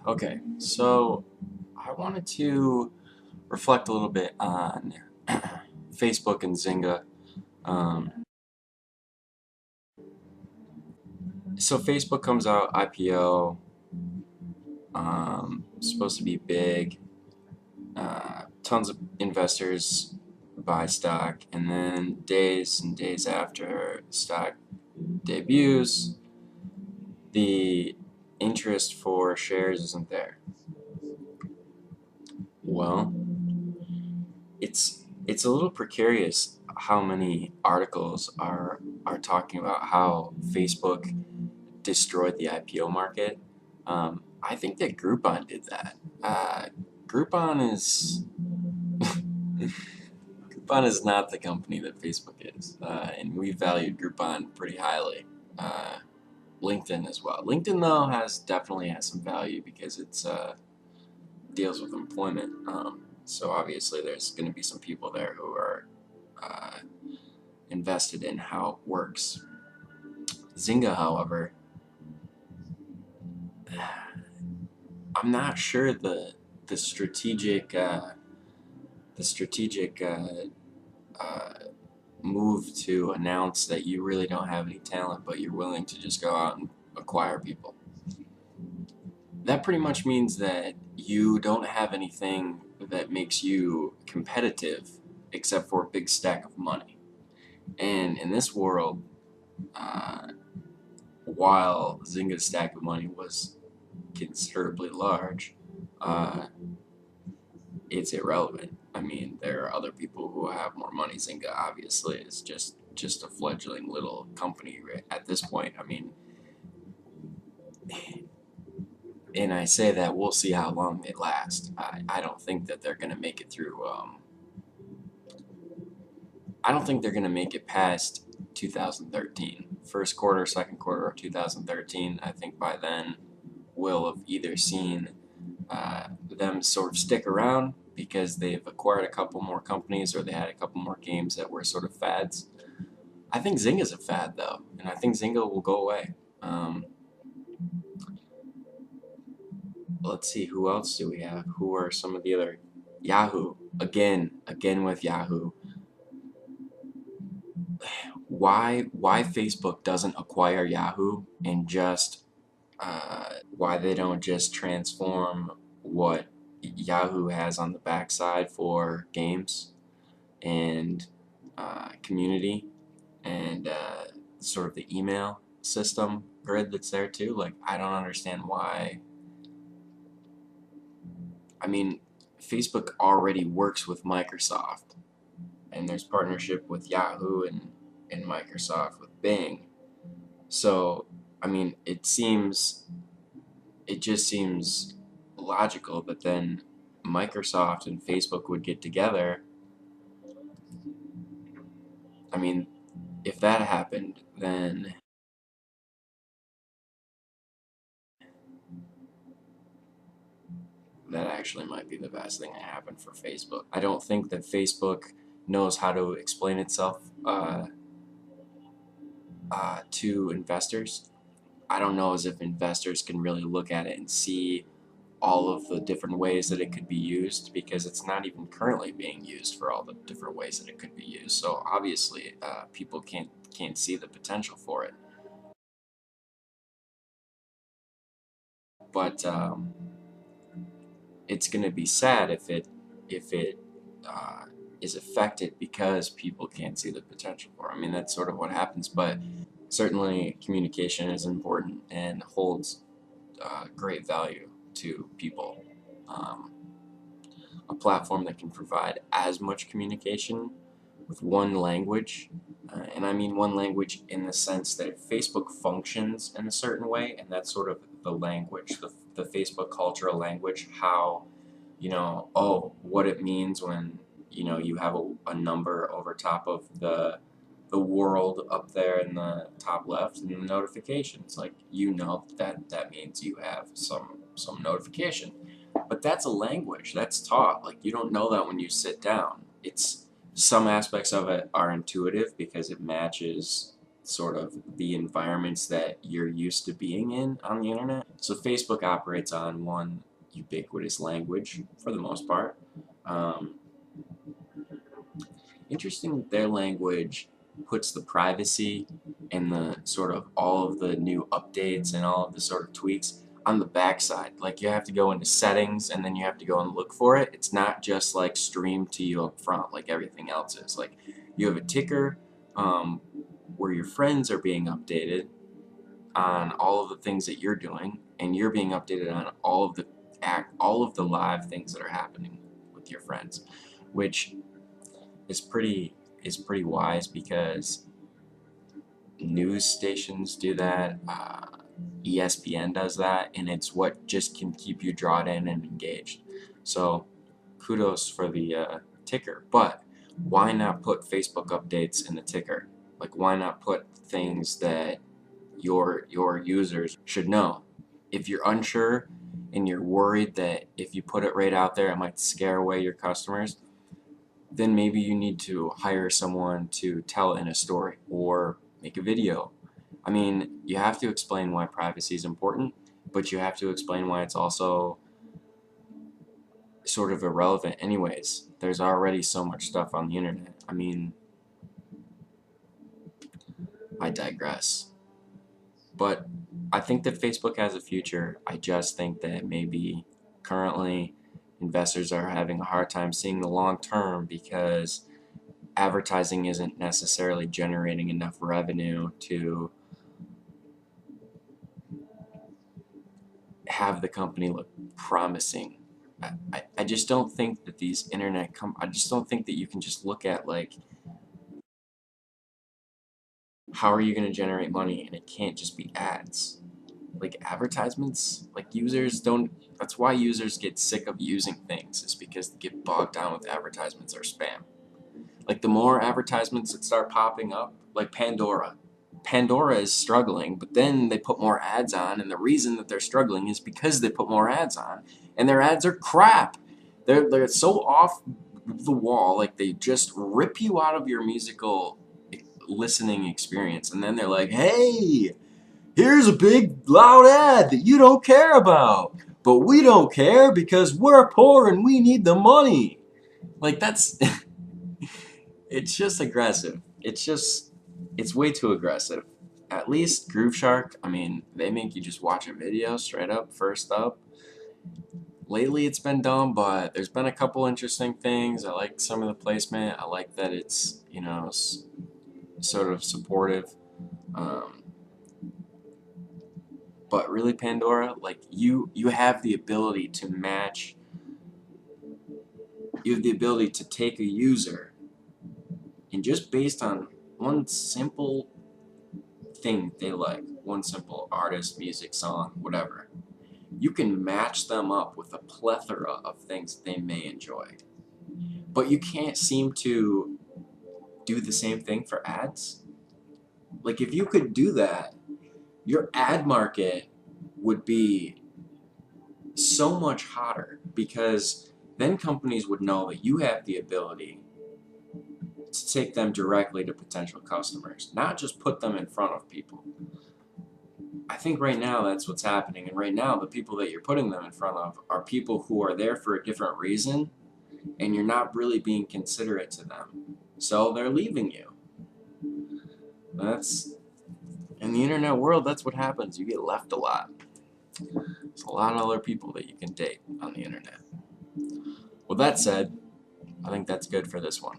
Okay, so I wanted to reflect a little bit on Facebook and Zynga. Um, so Facebook comes out IPO, supposed to be big. Tons of investors buy stock, and then days and days after stock debuts, the interest for shares isn't there. Well, it's a little precarious how many articles are talking about how Facebook destroyed the IPO market. I think that Groupon did that. Groupon is Groupon is not the company that Facebook is, and we valued Groupon pretty highly. Uh, LinkedIn as well. LinkedIn though definitely has some value because it's deals with employment. So obviously there's going to be some people there who are uh, invested in how it works. Zynga, however, I'm not sure the strategic uh, move to announce that you really don't have any talent, but you're willing to just go out and acquire people. That pretty much means that you don't have anything that makes you competitive except for a big stack of money. And in this world, uh, while Zynga's stack of money was considerably large, uh, it's irrelevant. I mean, there are other people who have more money. Zynga obviously is just a fledgling little company at this point. I mean, and I say that we'll see how long they last. I don't think that they're gonna make it through. I don't think they're gonna make it past 2013, first quarter, second quarter of 2013. I think by then we'll have either seen them sort of stick around because they've acquired a couple more companies or they had a couple more games that were sort of fads. I think Zynga's a fad though, and I think Zynga will go away. Um, let's see, who else do we have? Who are some of the other? Yahoo again with Yahoo. Why Facebook doesn't acquire Yahoo and just why they don't just transform what Yahoo has on the backside for games and community and sort of the email system grid that's there too. Like, I don't understand why. I mean, Facebook already works with Microsoft, and there's partnership with Yahoo and Microsoft with Bing. So, I mean, it just seems logical that then Microsoft and Facebook would get together. I mean, if that happened, then that actually might be the best thing to happen for Facebook. I don't think that Facebook knows how to explain itself to investors. I don't know as if investors can really look at it and see all of the different ways that it could be used because it's not even currently being used for all the different ways that it could be used. So obviously, people can't see the potential for it. But it's going to be sad if it uh, is affected because people can't see the potential for it. I mean, that's sort of what happens. But certainly, communication is important and holds great value to people. Um, a platform that can provide as much communication with one language. And I mean one language in the sense that if Facebook functions in a certain way, and that's sort of the language, the Facebook cultural language, how, what it means when, you have a number over top of the world up there in the top left and the notifications. Like, that means you have some notification. But that's a language that's taught. Like, you don't know that when you sit down. It's some aspects of it are intuitive because it matches sort of the environments that you're used to being in on the internet. So Facebook operates on one ubiquitous language for the most part. Um, Interesting, their language puts the privacy and the sort of all of the new updates and all of the sort of tweaks on the backside. Like you have to go into settings and then you have to go and look for it. It's not just like streamed to you up front like everything else is. Like you have a ticker um, where your friends are being updated on all of the things that you're doing, and you're being updated on all of the live things that are happening with your friends, which is pretty wise because news stations do that, ESPN does that, and it's what just can keep you drawn in and engaged. So kudos for the ticker, but why not put Facebook updates in the ticker? Like why not put things that your users should know? If you're unsure and you're worried that if you put it right out there it might scare away your customers, then maybe you need to hire someone to tell it in a story or make a video. I mean, you have to explain why privacy is important, but you have to explain why it's also sort of irrelevant anyways. There's already so much stuff on the internet. I mean, I digress. But I think that Facebook has a future. I just think that maybe currently investors are having a hard time seeing the long term because advertising isn't necessarily generating enough revenue to have the company look promising. I just don't think that these I just don't think that you can just look at like how are you going to generate money and it can't just be ads. Like advertisements, like users don't, that's why users get sick of using things, is because they get bogged down with advertisements or spam. Like the more advertisements that start popping up, like Pandora. Pandora is struggling, but then they put more ads on, and the reason that they're struggling is because they put more ads on, and their ads are crap. They're so off the wall, like they just rip you out of your musical listening experience, and then they're like, hey, here's a big loud ad that you don't care about, but we don't care because we're poor and we need the money. Like that's it's just aggressive. It's way too aggressive. At least Groove Shark, I mean, they make you just watch a video straight up, first up. Lately it's been dumb, but there's been a couple interesting things. I like some of the placement. I like that it's, you know, sort of supportive. Um, but really Pandora, like you have the ability to match, you have the ability to take a user and just based on one simple thing they like, one simple artist, music, song, whatever, you can match them up with a plethora of things they may enjoy. But you can't seem to do the same thing for ads. Like if you could do that, your ad market would be so much hotter because then companies would know that you have the ability to take them directly to potential customers, not just put them in front of people. I think right now that's what's happening, and right now the people that you're putting them in front of are people who are there for a different reason, and you're not really being considerate to them. So they're leaving you. That's, in the internet world, that's what happens. You get left a lot. There's a lot of other people that you can date on the internet. With that said, I think that's good for this one.